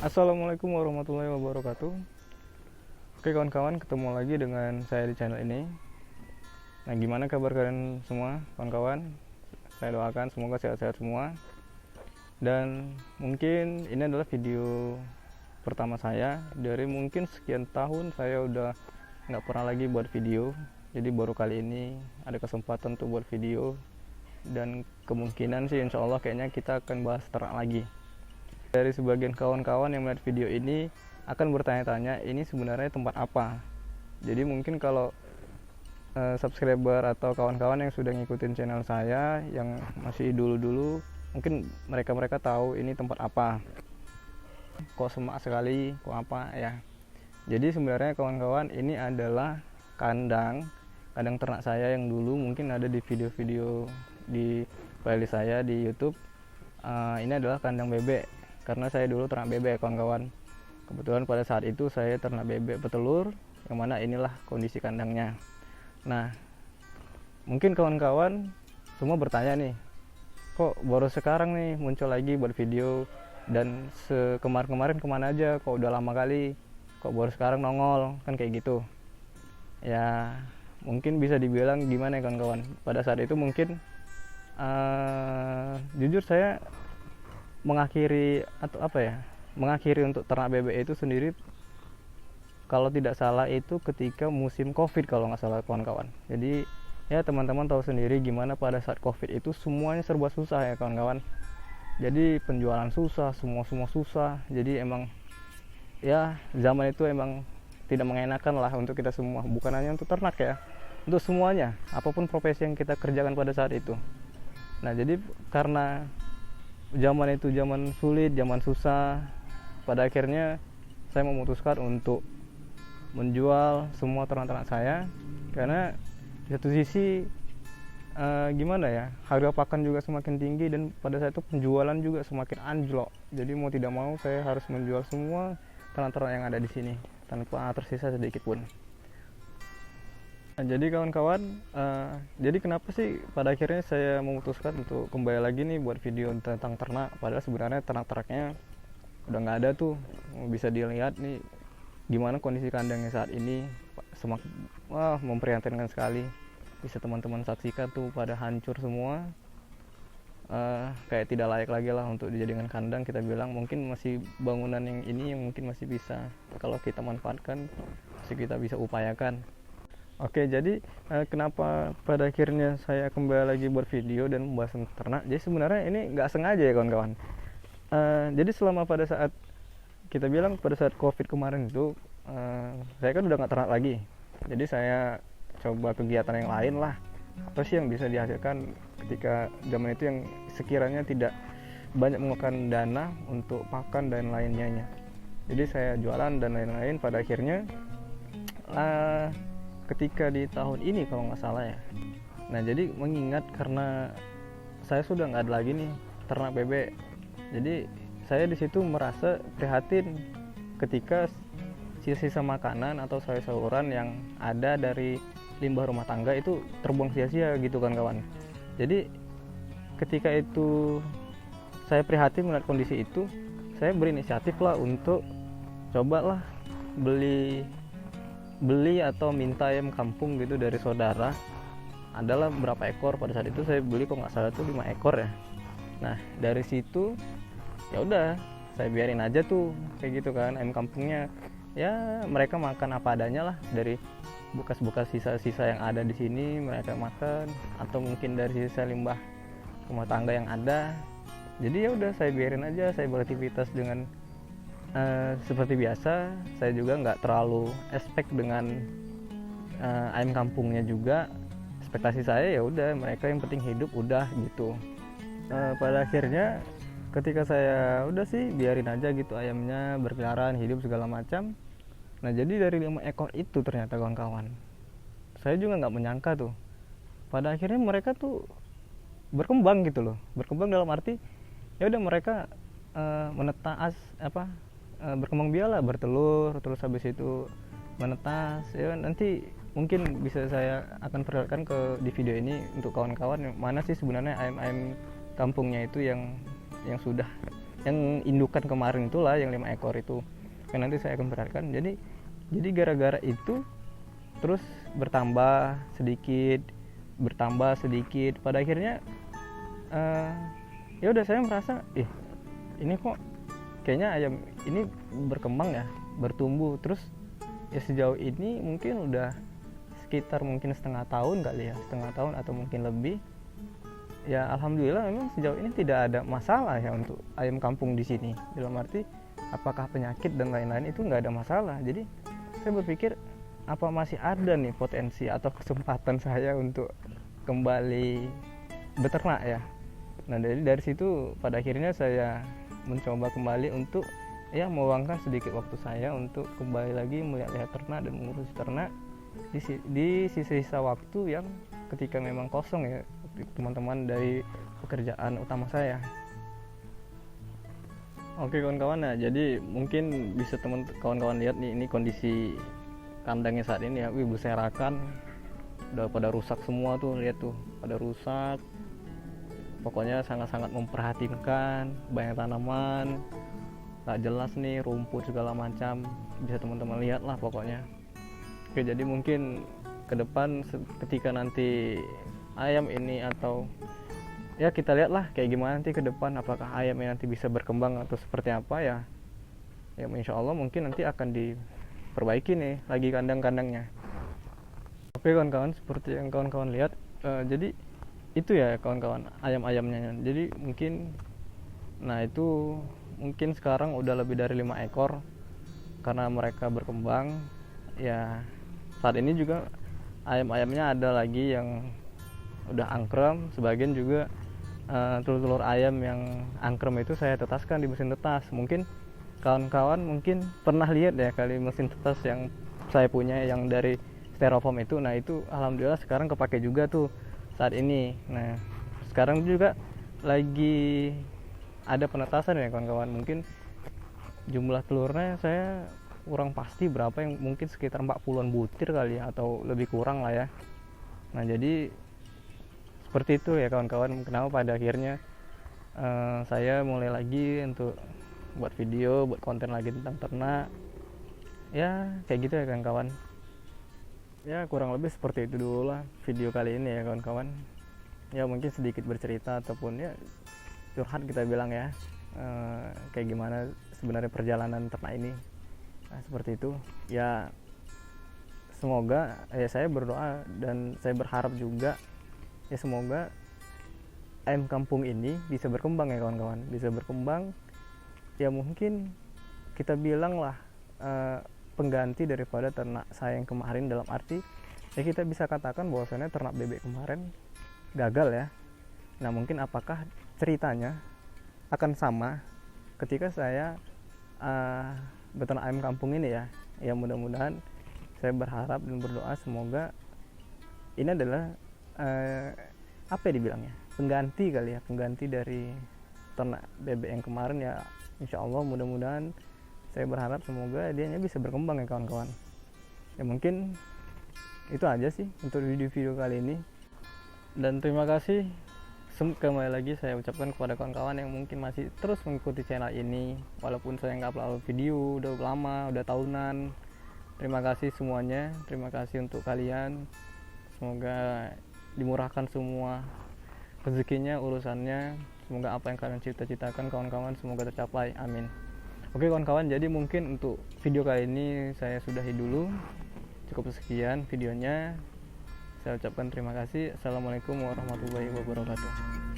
Assalamualaikum warahmatullahi wabarakatuh. Oke kawan-kawan, ketemu lagi dengan saya di channel ini. Nah, gimana kabar kalian semua kawan-kawan? Saya doakan semoga sehat-sehat semua. Dan mungkin ini adalah video pertama saya dari mungkin sekian tahun saya udah nggak pernah lagi buat video. Jadi baru kali ini ada kesempatan untuk buat video. Dan kemungkinan sih insya Allah kayaknya kita akan bahas ternak lagi. Dari sebagian kawan-kawan yang melihat video ini akan bertanya-tanya ini sebenarnya tempat apa. Jadi mungkin kalau subscriber atau kawan-kawan yang sudah ngikutin channel saya yang masih dulu-dulu, mungkin mereka tahu ini tempat apa. Kok semak sekali, kok apa ya. Jadi sebenarnya kawan-kawan ini adalah kandang ternak saya yang dulu mungkin ada di video-video di playlist saya di YouTube. Ini adalah kandang bebek. Karena saya dulu ternak bebek kawan-kawan. Kebetulan pada saat itu saya ternak bebek petelur, yang mana inilah kondisi kandangnya. Nah, mungkin kawan-kawan semua bertanya nih, kok baru sekarang nih muncul lagi buat video, dan kemarin-kemarin kemana aja, kok udah lama kali, kok baru sekarang nongol, kan kayak gitu. Ya, mungkin bisa dibilang gimana ya kawan-kawan, pada saat itu mungkin jujur saya mengakhiri untuk ternak bebek itu sendiri, kalau tidak salah itu ketika musim COVID kalau nggak salah kawan-kawan. Jadi ya teman-teman tahu sendiri gimana pada saat COVID itu semuanya serba susah ya kawan-kawan. Jadi penjualan susah, semua susah. Jadi emang ya zaman itu emang tidak mengenakan lah untuk kita semua, bukan hanya untuk ternak ya, untuk semuanya, apapun profesi yang kita kerjakan pada saat itu. Nah, jadi karena zaman itu zaman sulit, zaman susah, pada akhirnya saya memutuskan untuk menjual semua ternak-ternak saya, karena di satu sisi gimana ya, harga pakan juga semakin tinggi dan pada saat itu penjualan juga semakin anjlok. Jadi mau tidak mau saya harus menjual semua ternak-ternak yang ada di sini tanpa tersisa sedikit pun. Nah, jadi kawan-kawan, jadi kenapa sih pada akhirnya saya memutuskan untuk kembali lagi nih buat video tentang ternak, padahal sebenarnya ternak-ternaknya udah nggak ada tuh. Bisa dilihat nih gimana kondisi kandangnya saat ini, semakin memprihatinkan sekali. Bisa teman-teman saksikan tuh pada hancur semua, kayak tidak layak lagi lah untuk dijadikan kandang. Kita bilang mungkin masih bangunan yang ini yang mungkin masih bisa kalau kita manfaatkan, masih kita bisa upayakan. Oke, jadi kenapa pada akhirnya saya kembali lagi buat video dan membahas tentang ternak. Jadi sebenarnya ini nggak sengaja ya kawan-kawan. Jadi selama pada saat kita bilang pada saat COVID kemarin itu, saya kan udah nggak ternak lagi. Jadi saya coba kegiatan yang lain lah. Apa sih yang bisa dihasilkan ketika zaman itu yang sekiranya tidak banyak mengeluarkan dana untuk pakan dan lainnya. Jadi saya jualan dan lain-lain. Pada akhirnya ketika di tahun ini kalau nggak salah ya. Nah, jadi mengingat karena saya sudah nggak ada lagi nih ternak bebek, jadi saya di situ merasa prihatin ketika sisa-sisa makanan atau sayur-sayuran yang ada dari limbah rumah tangga itu terbuang sia-sia gitu kan kawan. Jadi ketika itu saya prihatin melihat kondisi itu, saya berinisiatif lah untuk cobalah beli atau minta ayam kampung gitu dari saudara. Adalah berapa ekor pada saat itu saya beli, kok nggak salah tuh 5 ekor ya. Nah, dari situ ya udah saya biarin aja tuh kayak gitu kan, ayam kampungnya ya mereka makan apa adanya lah, dari bekas-bekas sisa-sisa yang ada di sini mereka makan, atau mungkin dari sisa limbah rumah tangga yang ada. Jadi ya udah saya biarin aja, saya beraktivitas dengan seperti biasa. Saya juga nggak terlalu expect dengan ayam kampungnya juga. Ekspektasi saya ya udah mereka yang penting hidup udah gitu. Pada akhirnya ketika saya udah sih biarin aja gitu ayamnya berkeliaran hidup segala macam. Nah, jadi dari 5 ekor itu ternyata kawan-kawan, saya juga nggak menyangka tuh pada akhirnya mereka tuh berkembang gitu loh. Berkembang dalam arti ya udah mereka menetas berkembang biak lah, bertelur, terus habis itu menetas ya. Nanti mungkin bisa saya akan perlihatkan di video ini untuk kawan-kawan mana sih sebenarnya ayam-ayam kampungnya itu yang sudah yang indukan kemarin itulah yang 5 ekor itu yang nanti saya akan perlihatkan. Jadi gara-gara itu terus bertambah sedikit pada akhirnya ya udah saya merasa ini kok kayaknya ayam ini berkembang ya, bertumbuh terus ya sejauh ini mungkin udah sekitar mungkin setengah tahun kali ya, setengah tahun atau mungkin lebih. Ya alhamdulillah memang sejauh ini tidak ada masalah ya untuk ayam kampung di sini. Dalam arti apakah penyakit dan lain-lain itu nggak ada masalah. Jadi saya berpikir apa masih ada nih potensi atau kesempatan saya untuk kembali beternak ya. Nah dari situ pada akhirnya saya mencoba kembali untuk ya meluangkan sedikit waktu saya untuk kembali lagi melihat ternak dan mengurus ternak di sisa-sisa waktu yang ketika memang kosong ya teman-teman dari pekerjaan utama saya. Oke kawan-kawan, nah jadi mungkin bisa kawan-kawan lihat nih, ini kondisi kandangnya saat ini ya, berserakan, udah pada rusak semua tuh, lihat tuh pada rusak. Pokoknya sangat-sangat memprihatinkan, banyak tanaman gak jelas nih, rumput segala macam, bisa teman-teman lihat lah pokoknya. Oke, jadi mungkin ke depan ketika nanti ayam ini atau ya kita lihatlah kayak gimana nanti ke depan, apakah ayamnya nanti bisa berkembang atau seperti apa ya. Ya insya Allah mungkin nanti akan diperbaiki nih lagi kandang-kandangnya. Oke kawan-kawan, seperti yang kawan-kawan lihat, jadi itu ya kawan-kawan ayam-ayamnya. Jadi mungkin itu mungkin sekarang udah lebih dari 5 ekor karena mereka berkembang. Ya saat ini juga ayam-ayamnya ada lagi yang udah angkrem, sebagian juga telur-telur ayam yang angkrem itu saya tetaskan di mesin tetas. Mungkin kawan-kawan mungkin pernah lihat ya kali mesin tetas yang saya punya yang dari styrofoam itu. Nah itu alhamdulillah sekarang kepake juga tuh saat ini. Nah sekarang juga lagi ada penetasan ya kawan-kawan. Mungkin jumlah telurnya saya kurang pasti berapa, yang mungkin sekitar 40-an butir kali ya, atau lebih kurang lah ya. Nah jadi seperti itu ya kawan-kawan, kenapa pada akhirnya saya mulai lagi untuk buat video, buat konten lagi tentang ternak ya, kayak gitu ya kawan-kawan. Ya kurang lebih seperti itu dulu lah video kali ini ya kawan-kawan. Ya mungkin sedikit bercerita ataupun ya curhat kita bilang ya, kayak gimana sebenarnya perjalanan ternak ini. Nah seperti itu ya, semoga ya saya berdoa dan saya berharap juga ya semoga ayam kampung ini bisa berkembang ya kawan-kawan, bisa berkembang ya, mungkin kita bilang lah pengganti daripada ternak saya yang kemarin. Dalam arti ya kita bisa katakan bahwasannya ternak bebek kemarin gagal ya. Nah mungkin apakah ceritanya akan sama ketika saya beternak ayam kampung ini ya. Ya mudah-mudahan saya berharap dan berdoa semoga ini adalah apa ya dibilangnya, pengganti kali ya, pengganti dari ternak bebek yang kemarin ya. Insya Allah mudah-mudahan saya berharap semoga dianya bisa berkembang ya kawan-kawan. Ya mungkin itu aja sih untuk video kali ini, dan terima kasih kembali lagi saya ucapkan kepada kawan-kawan yang mungkin masih terus mengikuti channel ini walaupun saya nggak upload video udah lama, udah tahunan. Terima kasih semuanya, terima kasih untuk kalian, semoga dimurahkan semua rezekinya, urusannya, semoga apa yang kalian cita-citakan kawan-kawan semoga tercapai, amin. Oke kawan-kawan, jadi mungkin untuk video kali ini saya sudahi dulu, cukup sekian videonya. Saya ucapkan terima kasih. Assalamualaikum warahmatullahi wabarakatuh.